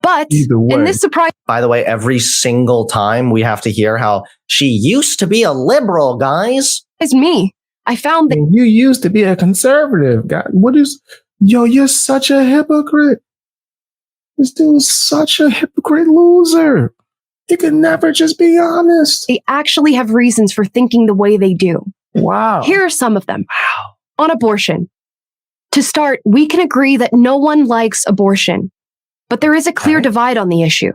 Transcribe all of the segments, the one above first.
But in this surprise, by the way, every single time we have to hear how she used to be a liberal, guys. Is me. I found that you used to be a conservative. God, you're such a hypocrite. This dude's such a hypocrite loser. You can never just be honest. They actually have reasons for thinking the way they do. Wow. Here are some of them. Wow. On abortion. To start, we can agree that no one likes abortion, but there is a clear divide on the issue.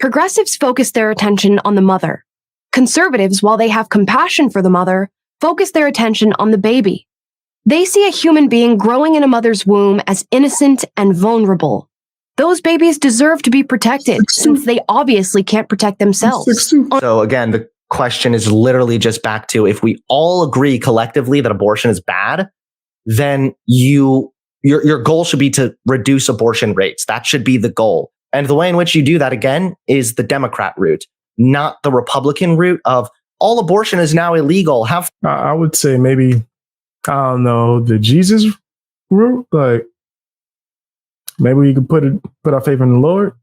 Progressives focus their attention on the mother. Conservatives, while they have compassion for the mother, focus their attention on the baby. They see a human being growing in a mother's womb as innocent and vulnerable. Those babies deserve to be protected since they obviously can't protect themselves. So again, the question is literally just back to, if we all agree collectively that abortion is bad, then your goal should be to reduce abortion rates. That should be the goal. And the way in which you do that, again, is the Democrat route, not the Republican route of all abortion is now illegal. I would say maybe, I don't know, the Jesus route, like, maybe we could put our faith in the Lord.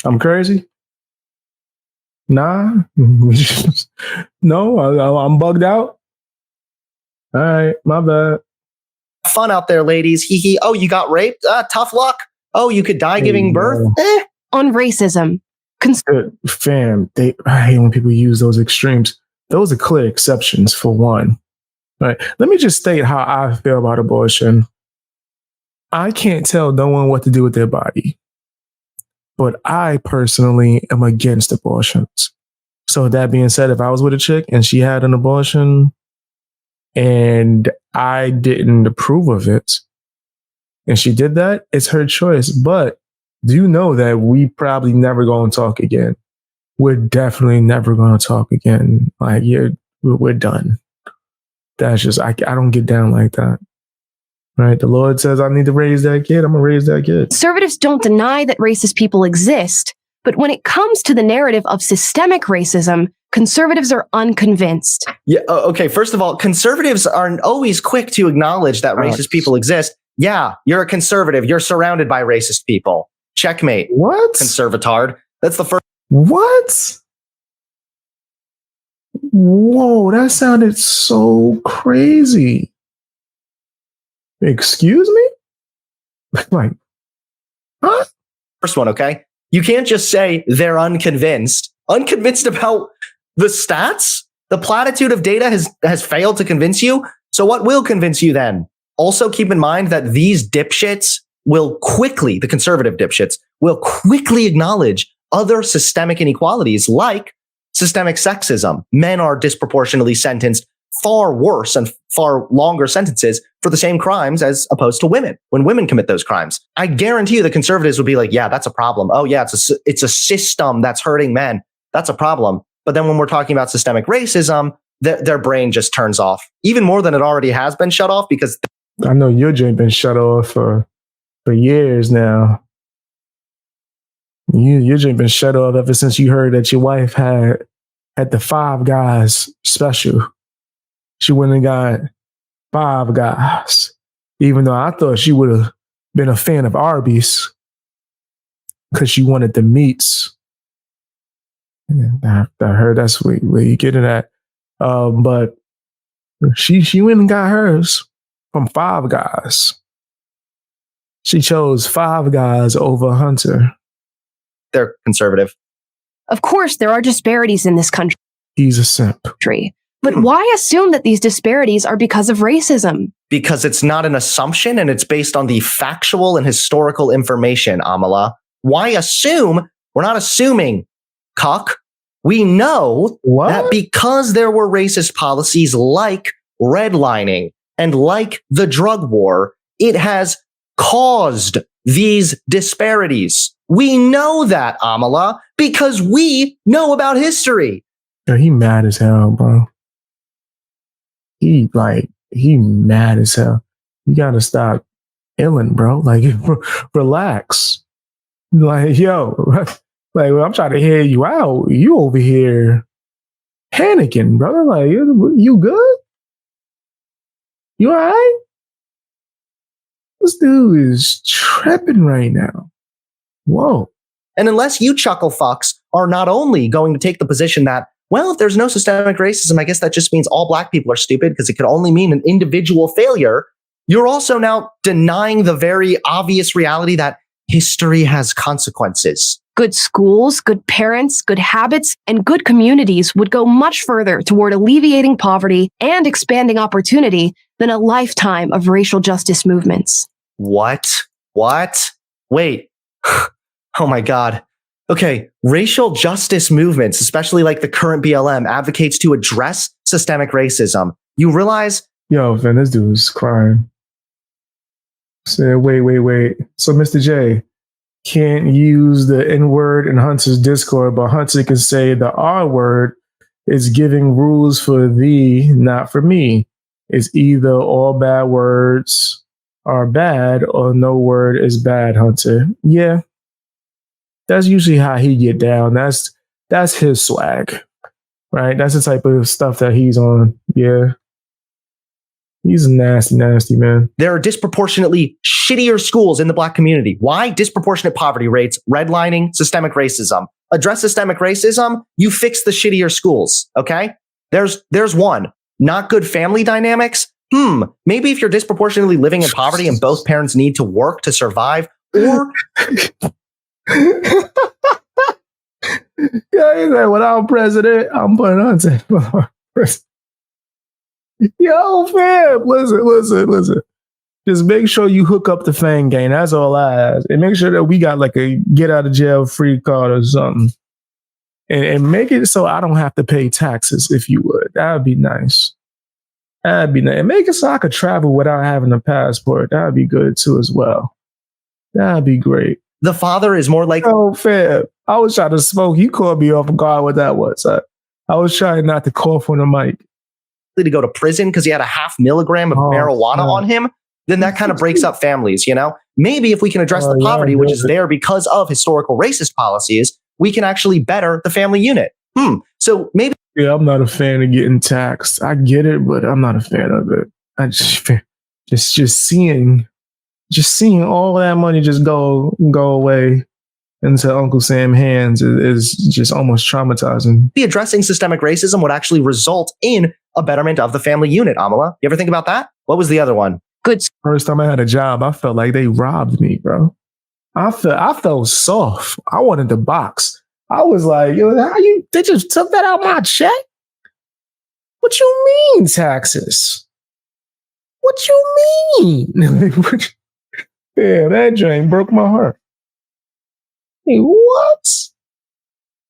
I'm crazy. Nah. No, I'm bugged out. All right, my bad. Fun out there, ladies. Hee hee. Oh, you got raped? Tough luck. Oh, you could die giving birth? On racism. Fam, I hate when people use those extremes. Those are clear exceptions, for one. Right. Let me just state how I feel about abortion. I can't tell no one what to do with their body, but I personally am against abortions. So that being said, if I was with a chick and she had an abortion and I didn't approve of it, and she did that, it's her choice. But do you know that we probably never going to talk again? We're definitely never going to talk again. Like, we're done. That's just, I don't get down like that. Right? The Lord says I need to raise that kid. I'm going to raise that kid. Conservatives don't deny that racist people exist, but when it comes to the narrative of systemic racism, conservatives are unconvinced. Yeah. Okay. First of all, conservatives aren't always quick to acknowledge that racist people exist. Yeah, you're a conservative. You're surrounded by racist people. Checkmate. What? Conservatard. That's the first. What? Whoa, that sounded so crazy. Excuse me? Like, huh? First one, okay? You can't just say they're unconvinced. Unconvinced about the stats? The platitude of data has failed to convince you? So what will convince you then? Also keep in mind that these dipshits will quickly, the conservative dipshits, will quickly acknowledge other systemic inequalities like systemic sexism. Men are disproportionately sentenced far worse and far longer sentences for the same crimes as opposed to women when women commit those crimes. I guarantee you the conservatives would be like, yeah, that's a problem. Oh yeah, it's a system that's hurting men. That's a problem. But then when we're talking about systemic racism, their brain just turns off even more than it already has been shut off, because I know your joint been shut off for years now. Your joint been shut off ever since you heard that your wife had the Five Guys special. She went and got Five Guys, even though I thought she would have been a fan of Arby's because she wanted the meats. I heard that's where you get it at. But she went and got hers from Five Guys. She chose Five Guys over Hunter. They're conservative. Of course, there are disparities in this country. He's a simp. But why assume that these disparities are because of racism? Because it's not an assumption and it's based on the factual and historical information, Amala. Why assume? We're not assuming, cuck. We know that because there were racist policies like redlining and like the drug war, it has caused these disparities. We know that, Amala, because we know about history. Yo, he mad as hell, bro. He mad as hell. You gotta stop illing, bro. Like, relax. Like, yo, like, I'm trying to hear you out. You over here panicking, brother. Like, you good? You all right? This dude is tripping right now. Whoa. And unless you chuckle fucks are not only going to take the position that, well, if there's no systemic racism, I guess that just means all black people are stupid because it could only mean an individual failure. You're also now denying the very obvious reality that history has consequences. Good schools, good parents, good habits, and good communities would go much further toward alleviating poverty and expanding opportunity than a lifetime of racial justice movements. What? Wait. Oh my God. Okay, racial justice movements, especially like the current BLM, advocates to address systemic racism. You realize? Yo, Finn, this dude's crying. Say, wait. So, Mr. J can't use the N word in Hunter's Discord, but Hunter can say the R word is giving rules for thee, not for me. It's either all bad words are bad or no word is bad, Hunter. Yeah. That's usually how he get down. That's his swag, right? That's the type of stuff that he's on. Yeah. He's a nasty man. There are disproportionately shittier schools in the black community. Why? Disproportionate poverty rates, redlining, systemic racism. Address systemic racism, you fix the shittier schools, okay? There's one. Not good family dynamics. Maybe if you're disproportionately living in poverty and both parents need to work to survive, or... Yeah, he's like, when I'm president, I'm putting on to president. Yo, fam, listen. Just make sure you hook up the Fang game. That's all I ask. And make sure that we got like a get out of jail free card or something. And make it so I don't have to pay taxes, if you would. That would be nice. And make it so I could travel without having a passport. That would be good too as well. That would be great. The father is more like... Oh, fam. I was trying to smoke. You caught me off guard what that was. I was trying not to cough on the mic. To go to prison because he had a 0.5 milligram of marijuana on him, then that kind of breaks up families, you know? Maybe if we can address the poverty, which is there because of historical racist policies, we can actually better the family unit. So maybe... Yeah, I'm not a fan of getting taxed. I get it, but I'm not a fan of it. I just seeing all that money just go away into Uncle Sam's hands is just almost traumatizing. Addressing systemic racism would actually result in a betterment of the family unit, Amala. You ever think about that? What was the other one? Good. First time I had a job, I felt like they robbed me, bro. I felt soft. I wanted to box. I was like, yo, they just took that out my check? What you mean taxes? What you mean? Damn, that drain broke my heart. Hey, what?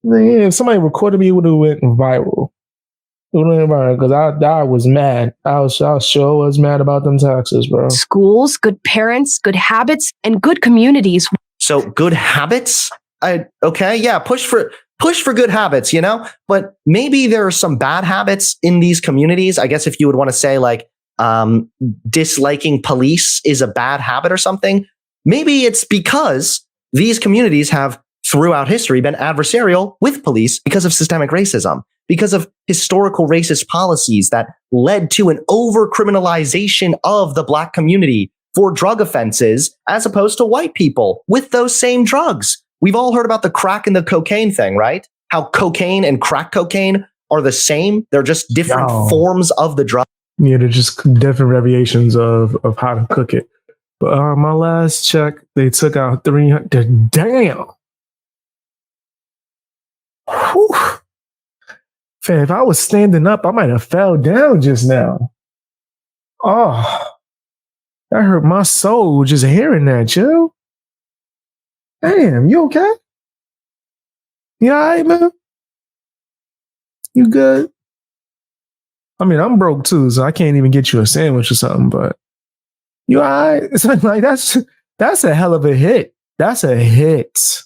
Man, if somebody recorded me, it would have went viral. Because I was mad. I sure was mad about them taxes, bro. Schools, good parents, good habits, and good communities. So good habits? Push for good habits, you know? But maybe there are some bad habits in these communities. I guess if you would want to say like disliking police is a bad habit or something, maybe it's because these communities have throughout history been adversarial with police because of systemic racism, because of historical racist policies that led to an over-criminalization of the black community for drug offenses as opposed to white people with those same drugs. We've all heard about the crack and the cocaine thing, right? How cocaine and crack cocaine are the same. They're just different forms of the drug. Yeah, they're just different variations of how to cook it. But my last check, they took out 300. Damn. Whew. Fam, if I was standing up, I might have fell down just now. Oh, that hurt my soul just hearing that, yo. Damn, you okay? You all right, man? You good? I mean, I'm broke too, so I can't even get you a sandwich or something, but you all right? It's like that's a hell of a hit. That's a hit.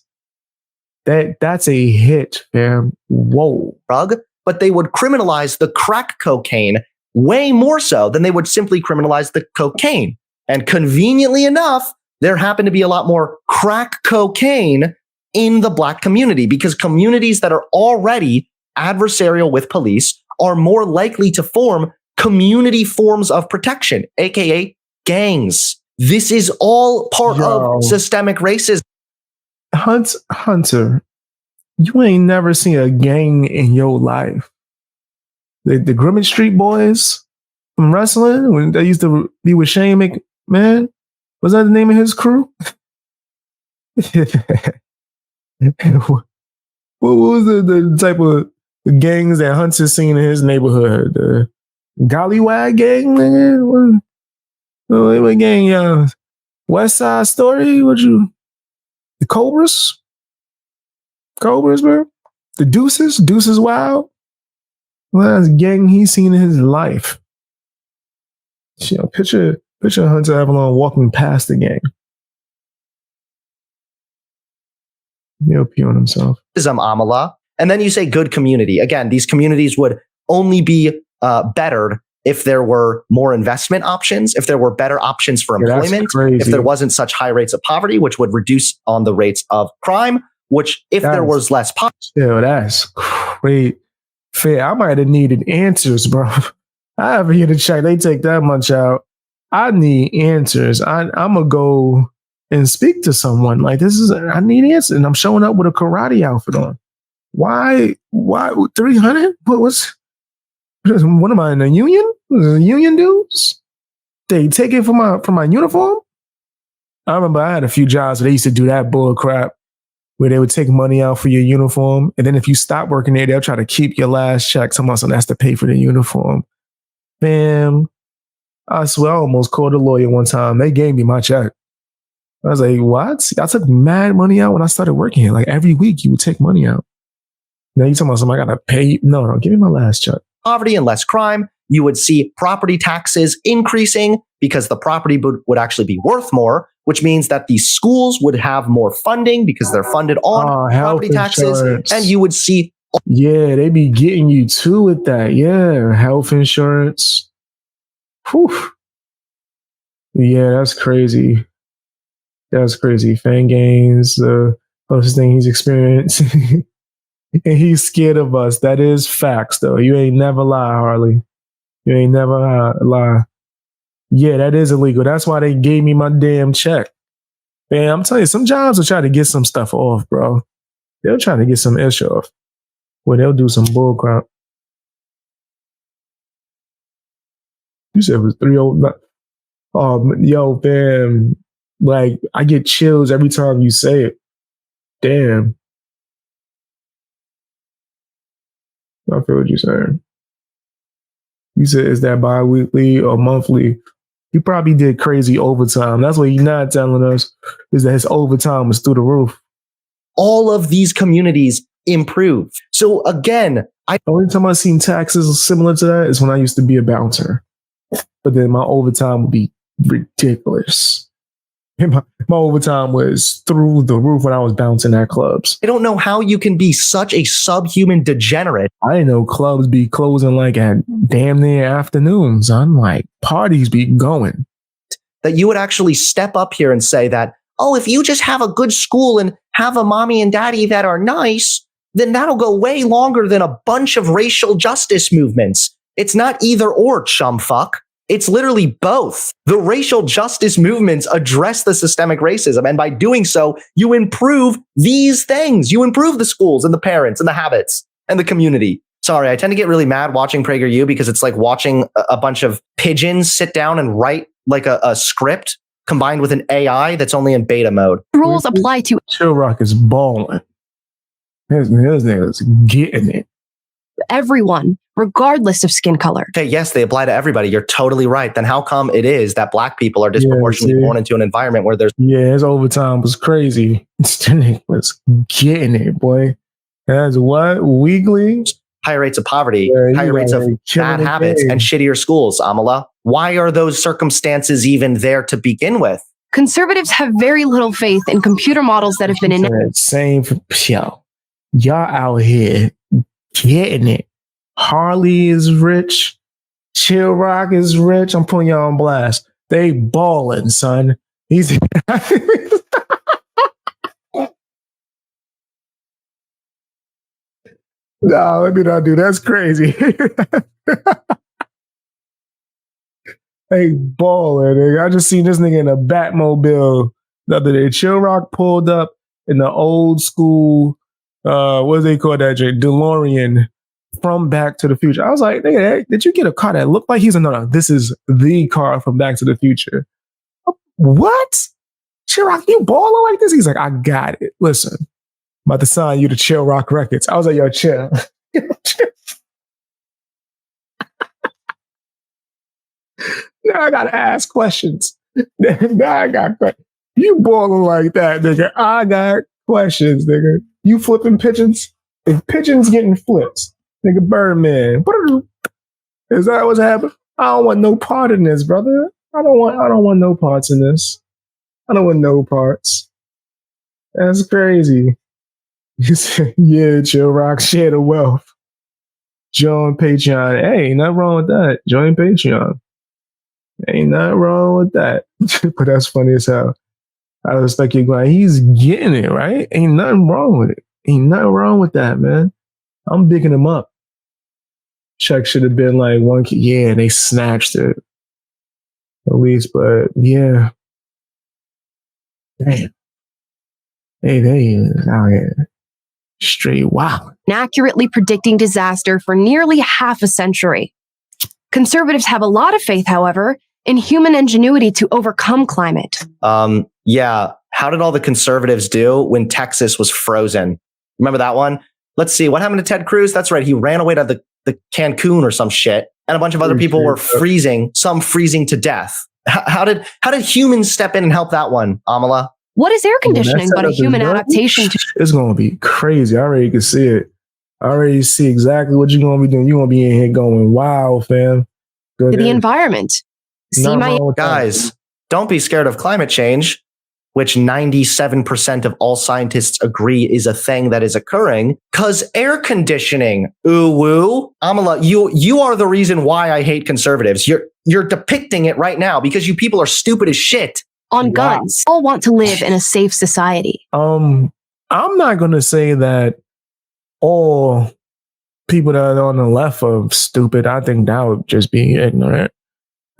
That's a hit, fam. Whoa. Drug, but they would criminalize the crack cocaine way more so than they would simply criminalize the cocaine. And conveniently enough, there happened to be a lot more crack cocaine in the black community because communities that are already adversarial with police are more likely to form community forms of protection, aka gangs. This is all part of systemic racism. Hunter, you ain't never seen a gang in your life. The Grimmett Street Boys from wrestling, when they used to be with Shane McMahon, was that the name of his crew? What was the type of gangs that Hunter seen in his neighborhood? The Gollywag gang, nigga? What gang? West Side Story? The Cobras? Cobras, bro? The Deuces? Deuces Wild? Well, that's a gang he's seen in his life. You know, picture Hunter Avallone walking past the gang. He'll pee on himself. Amala. And then you say good community. Again, these communities would only be bettered if there were more investment options, if there were better options for employment, if there wasn't such high rates of poverty, which would reduce on the rates of crime, which if there was less poverty. Yo, that's great. Fair. I might have needed answers, bro. I have here to check. They take that much out. I need answers. I'm going to go and speak to someone. Like, I need answers. And I'm showing up with a karate outfit on. Why 300? What am I in a union? Union dudes? They take it for my uniform? I remember I had a few jobs where they used to do that bull crap where they would take money out for your uniform. And then if you stop working there, they'll try to keep your last check. Someone has to pay for the uniform. Bam. I swear I almost called a lawyer one time. They gave me my check. I was like, what? I took mad money out when I started working here. Like every week you would take money out. Now you're talking about something I got to pay. No, give me my last check. Poverty and less crime. You would see property taxes increasing because the property would actually be worth more, which means that these schools would have more funding because they're funded on property taxes. And you would see. Yeah, they be getting you too with that. Yeah, health insurance. Whew. Yeah, that's crazy. That's crazy. Fan games, the closest thing he's experienced. And he's scared of us. That is facts, though. You ain't never lie, Harley. You ain't never lie. Yeah, that is illegal. That's why they gave me my damn check. Man, I'm telling you, some jobs will try to get some stuff off, bro. They'll try to get some ish off. Well, they'll do some bull crap. You said it was 309. Oh, yo, fam. Like, I get chills every time you say it. Damn. I feel what you're saying. You said, is that bi-weekly or monthly? He probably did crazy overtime. That's what he's not telling us, is that his overtime was through the roof. All of these communities improve. So again, the only time I've seen taxes similar to that is when I used to be a bouncer. But then my overtime would be ridiculous. My overtime was through the roof when I was bouncing at clubs. I don't know how you can be such a subhuman degenerate. I didn't know clubs be closing like at damn near afternoons. I'm like, parties be going. That you would actually step up here and say that, oh, if you just have a good school and have a mommy and daddy that are nice, then that'll go way longer than a bunch of racial justice movements. It's not either or, chumfuck. It's literally both. The racial justice movements address the systemic racism. And by doing so, you improve these things. You improve the schools and the parents and the habits and the community. Sorry, I tend to get really mad watching PragerU because it's like watching a bunch of pigeons sit down and write like a script combined with an AI that's only in beta mode. Rules apply to Chill Rock is balling. His nigga's getting it. everyone, regardless of skin color. Okay, yes, they apply to everybody. You're totally right. Then how come it is that black people are disproportionately born into an environment where there's... Yeah, his overtime was crazy. He was getting it, boy. That's what? Weekly? Higher rates of poverty, higher rates of bad habits, and shittier schools, Amala. Why are those circumstances even there to begin with? Conservatives have very little faith in computer models that have been in. Same for y'all out here getting it. Harley is rich. Chill Rock is rich. I'm putting y'all on blast. They balling, son. He's no, let me not do. That's crazy. Hey, balling. I just seen this nigga in a Batmobile the other day. Chill Rock pulled up in the old school, what do they call that? DeLorean from Back to the Future. I was like, nigga, did you get a car that looked like he's no, this is the car from Back to the Future. What? Chirac, you balling like this? He's like, I got it. Listen, I'm about to sign you to Chill Rock Records. I was like, yo, chill. Now I gotta ask questions. Now I got questions. You balling like that, nigga. I got questions, nigga. You flipping pigeons? If pigeons getting flipped, nigga, Birdman. Is that what's happening? I don't want no part in this, brother. I don't want no parts in this. I don't want no parts. That's crazy. You said, yeah, Chill Rock, share the wealth. Join Patreon. Hey, nothing wrong with that. Join Patreon. Ain't nothing wrong with that. But that's funny as hell. I was like, you're going, he's getting it, right? Ain't nothing wrong with it. Ain't nothing wrong with that, man. I'm bigging him up. Check should have been like one key. Yeah, they snatched it. At least, but yeah. Damn. Hey, they out here. Straight wow. Accurately predicting disaster for nearly half a century. Conservatives have a lot of faith, however, in human ingenuity to overcome climate. Yeah. How did all the conservatives do when Texas was frozen? Remember that one? Let's see. What happened to Ted Cruz? That's right. He ran away to the Cancun or some shit. And a bunch of other people were freezing, some freezing to death. How did humans step in and help that one, Amala? What is air conditioning but a human adaptation to... It's going to be crazy. I already can see it. I already see exactly what you're going to be doing. You're going to be in here going, wow, fam. To the environment. Guys, don't be scared of climate change, which 97% of all scientists agree is a thing that is occurring, because air conditioning, ooh woo. Amala, you are the reason why I hate conservatives. You're depicting it right now because you people are stupid as shit. On guns. All want to live in a safe society. I'm not going to say that all people that are on the left are stupid. I think that would just be ignorant.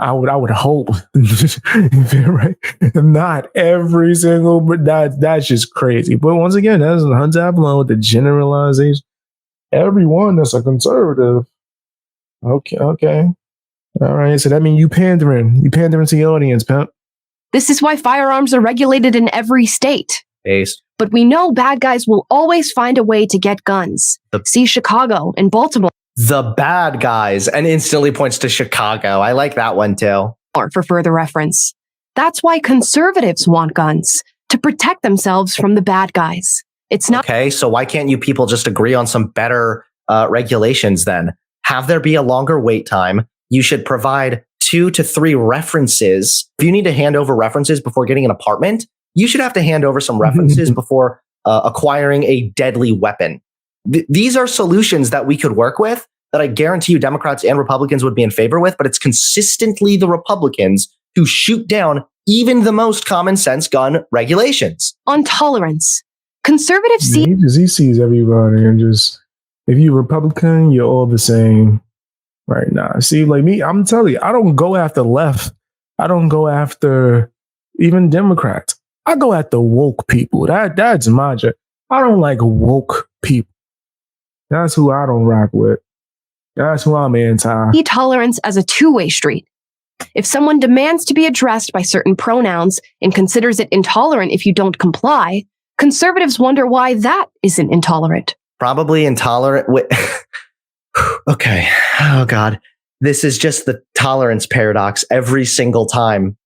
I would hope, right? Not every single, but that's just crazy. But once again, that's Hunter Avallone with the generalization. Everyone that's a conservative. Okay. All right. So that means you pandering to your audience, pimp. This is why firearms are regulated in every state. Based. But we know bad guys will always find a way to get guns. See Chicago and Baltimore. The bad guys, and instantly points to Chicago. I like that one too. For further reference. That's why conservatives want guns, to protect themselves from the bad guys. It's not... Okay, so why can't you people just agree on some better regulations then? Have there be a longer wait time. You should provide 2 to 3 references. If you need to hand over references before getting an apartment, you should have to hand over some references before acquiring a deadly weapon. These are solutions that we could work with that I guarantee you Democrats and Republicans would be in favor with, but it's consistently the Republicans who shoot down even the most common sense gun regulations. On tolerance. Conservatives see... He sees everybody and just, if you're Republican, you're all the same right now. See, like me, I'm telling you, I don't go after left. I don't go after even Democrats. I go after woke people. That's my job. I don't like woke people. That's who I don't rock with. That's who I'm anti. See tolerance as a two-way street. If someone demands to be addressed by certain pronouns and considers it intolerant if you don't comply, conservatives wonder why that isn't intolerant. Probably intolerant. Okay. Oh, God. This is just the tolerance paradox every single time.